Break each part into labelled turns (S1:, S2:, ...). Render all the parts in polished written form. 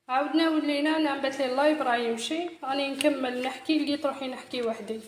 S1: عاودنا ولينا. انا بات لي اللايف راه يمشي، راني نكمل نحكي، لقيت روحي نحكي وحدي.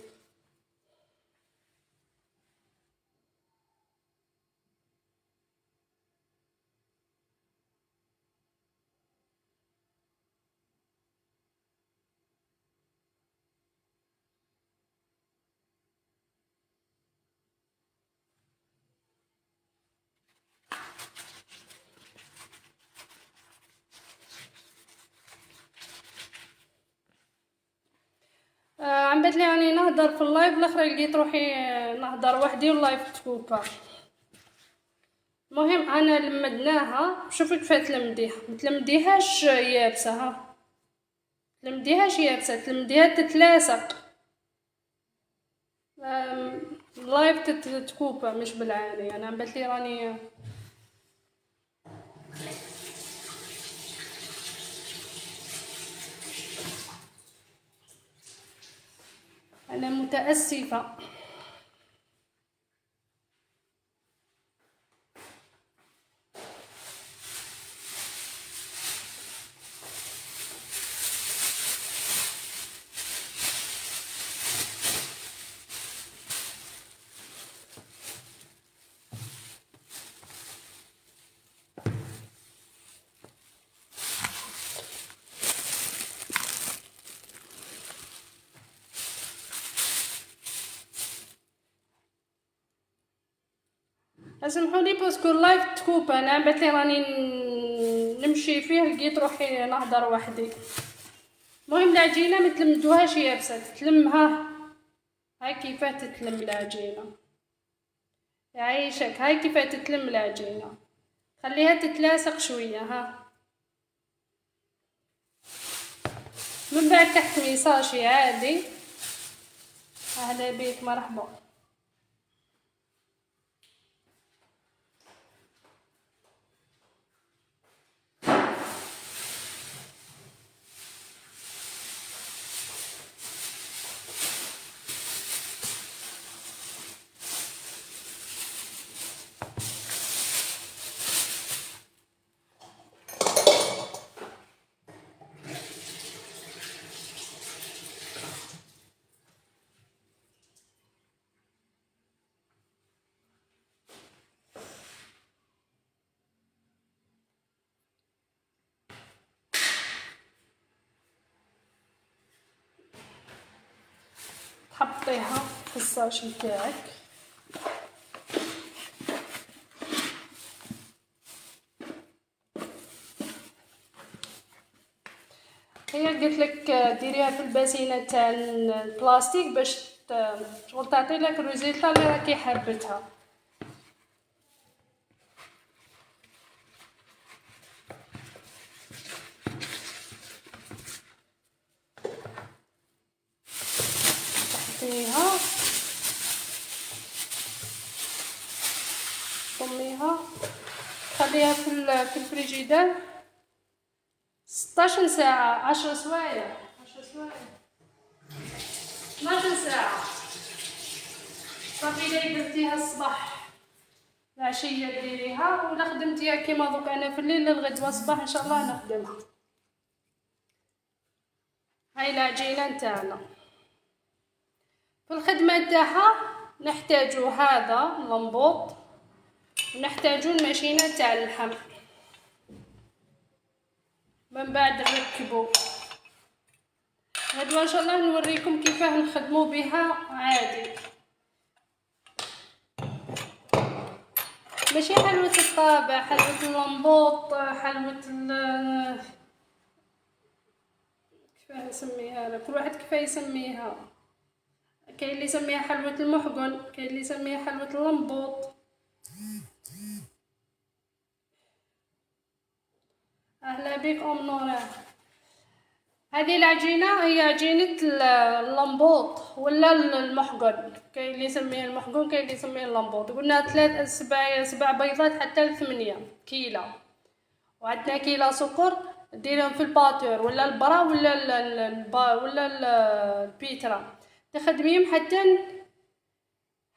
S1: عم بات لي راني نهضر في اللايف الاخر، لقيت روحي نهضر وحدي واللايف تكوبا. المهم انا لمدناها، شوفي كيف تلمديها، متلمديهاش يابسه، ها تلمديهاش يابسه، تلمديها تتلاصق. اللايف تكوبا مش بالعاني. انا عم بات لي راني انا متاسفه. اسمحولي باسكو اللايف تكوب، انا باتلي راني نمشي فيه، لقيت روحي نهضر وحدي. المهم العجينه ما تلمدوهاش يابسه، تلمها هاي كيفاه تتلم العجينه، يعيشك هاي كيفاه تتلم العجينه، خليها تتلاصق شويه. ها من بعد تحت ميساجي عادي. اهلا بيك، مرحبا. تحطيها في الصاج نتاعك. هي قلت لك ديريها في الباسينه تاع البلاستيك باش شغل تعطي لك الريزلطه اللي راكي حابتها. تحطيها طميها، خليها في الفريجيدار 16 ساعه، 10 سوايع، 12 ساعه. صافي الا درتيها الصباح العشيه ديريها، ولا خدمتيها كيما دوك انا في الليل للغدوه الصباح ان شاء الله نخدمها. هاي العجينه نتاعنا. في الخدمه تاعها نحتاجو هذا اللمبوط، ونحتاجو الماشينه تاع اللحم. من بعد نركبو هادو ان شاء الله نوريكم كيفاه نخدمو بها عادي، ماشي حلوة الطابع، حلوة اللمبوط، حلوة كيفاه نسميها لك، كل واحد كيفاه يسميها. كاين اللي يسميها حلوة المحقن، كاين اللي يسميها حلوة اللمبوط. اهلا بك ام نوران. هذه العجينه هي عجينه اللمبوط ولا المحقن، كاين اللي يسميه المحقن، كاين اللي يسميه اللمبوط. قلنا 7 بيضات حتى 8 كيلو، وعندنا كيلو سكر ديرهم في الباتور ولا البرا ولا البيترا، تخدميهم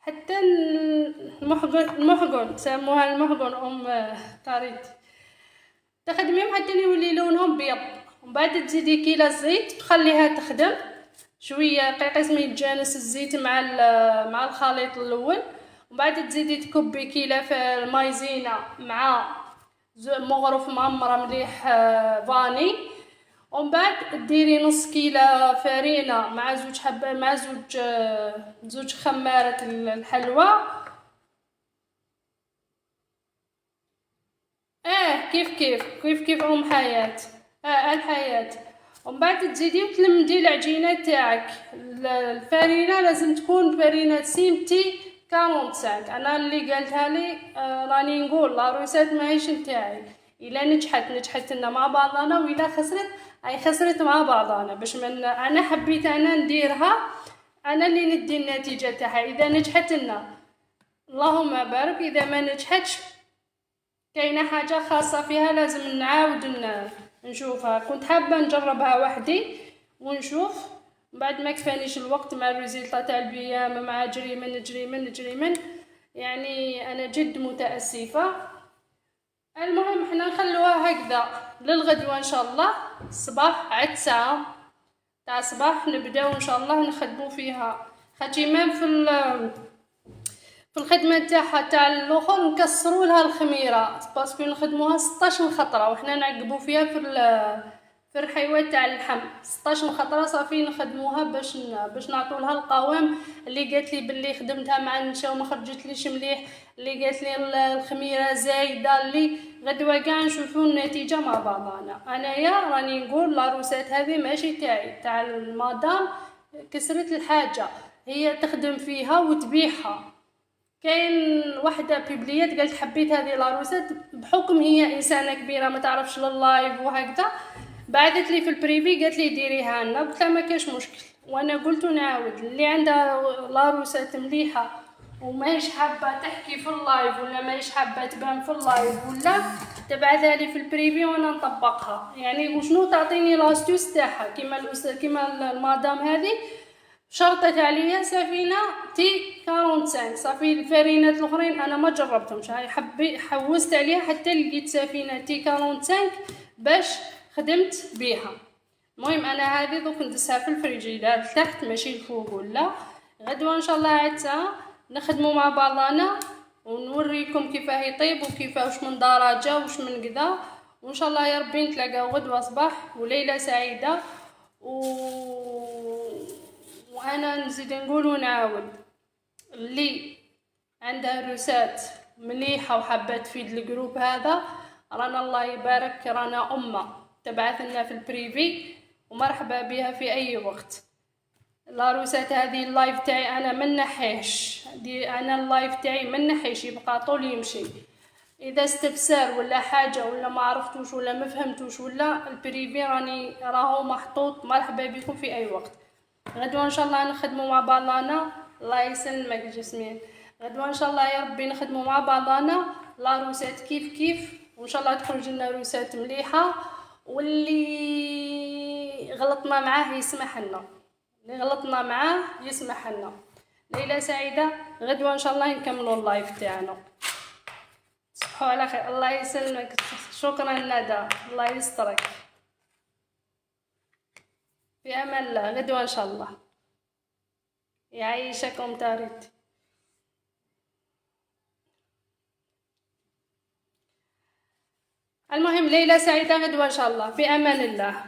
S1: حتى المحقن سموها المحقن ام طريت، تخدميهم حتى يولي لونهم بيض. ومن بعد تزيدي كيلة الزيت تخليها تخدم شويه قيقيس ما يتجانس الزيت مع الخليط الاول. ومن بعد تزيدي تكبي كيلة مايزينا مع مغرف معمره مليح فاني. ومن بعد ديري نص كيلة فرينه مع زوج خمارة الحلوى. كيف ام حياة. الحياة. ومن بعد تزيدي وتلمدي العجينه تاعك. الفرينه لازم تكون فرينه سيمتي 45. انا اللي قالتها لي راني نقول لا روسيت ماهيش نتاعي. الا نجحت لنا مع بعضنا، والا خسرت مع بعضنا. باش من انا حبيت انا نديرها، انا اللي ندي النتيجه تاعها. اذا نجحت لنا اللهم بارك، اذا ما نجحتش كاينه حاجه خاصه فيها لازم نعاود نشوفها. كنت حابه نجربها وحدي ونشوف، بعد ما كفانيش الوقت مع الريزلطه تاع البيام مع نجري من يعني انا جد متاسفه. المهم حنا نخلوها هكذا للغدوه ان شاء الله. الصباح عاد ساعه تاع الصباح نبداو ان شاء الله نخدمو فيها. خاطي مام في الخدمه تاعها تاع الاخر نكسروا لها الخميره باسكو نخدموها 16 خطره، وحنا نعقبوا فيها في الحيوات تاع اللحم 16 خطره صافي نخدموها باش نعطوا لها القوام. اللي قالت لي باللي خدمتها مع النشا وما خرجتليش مليح، اللي قالت لي الخميره زايده، اللي غدوه كاع نشوفوا النتيجه مع بعضنا. انايا راني نقول لا روسات هذه ماشي تاع المدام كسرت الحاجه، هي تخدم فيها وتبيعها. كاين وحده بيبليات قالت حبيت هذه لاروسات بحكم هي انسانه كبيره ما تعرفش لللايف وهكذا، بعثت لي في البريفي قالت لي ديريها لنا. قلت لها ما كاش مشكل، وانا قلت نعاود اللي عندها لاروسات مليحه وماهيش حابه تحكي في اللايف ولا ماهيش حابه تبان في اللايف ولا تبعثها لي في البريفي وانا نطبقها. يعني وشنو تعطيني لاستوس تاعها كيما المدام هذه شرطت عليا سفينه تي 45. صافي الفرينات الاخرين انا ما جربتهمش، هاي حوست عليها حتى لقيت سفينه تي 45 باش خدمت بيها. المهم انا هذه دوك ندسها في الفريجيدار تحت ماشي الفوق ولا. غدوه ان شاء الله عاد نخدموا مع بعضنا ونوريكم كيفاه يطيب وكيفاش من درجه وش من كذا. وان شاء الله يا ربي نتلاقاو غدوه صباح وليله سعيده. وانا نزيد نقول ونعاود اللي عندها روسات مليحه وحابه تفيد الجروب هذا، رانا الله يبارك رانا امه تبعث لنا في البريفي ومرحبا بها في اي وقت. لاروسات هذه اللايف تاعي انا من نحيش انا اللايف تاعي من نحيش يبقى طول يمشي. اذا استفسار ولا حاجه ولا ما عرفتوش ولا ما فهمتوش ولا البريفي راهو محطوط مرحبا بكم في اي وقت. غدوه ان شاء الله نخدموا مع بعضنا. الله يسلمك جسمين. غدوه ان شاء الله يا ربي نخدموا مع بعضنا لاروسات كيف وان شاء الله تخرج لنا روسات مليحه. واللي غلطنا معاه يسمح لنا، اللي غلطنا معاه يسمح لنا. ليله سعيده. غدوه ان شاء الله نكملوا اللايف تاعنا. تصبحوا على خير. الله يسلمك. شكرا ندى. الله يسترك. في امان الله. غدوه ان شاء الله. يعيشكم تاريت. المهم ليله سعيده. غدوه ان شاء الله. في امان الله.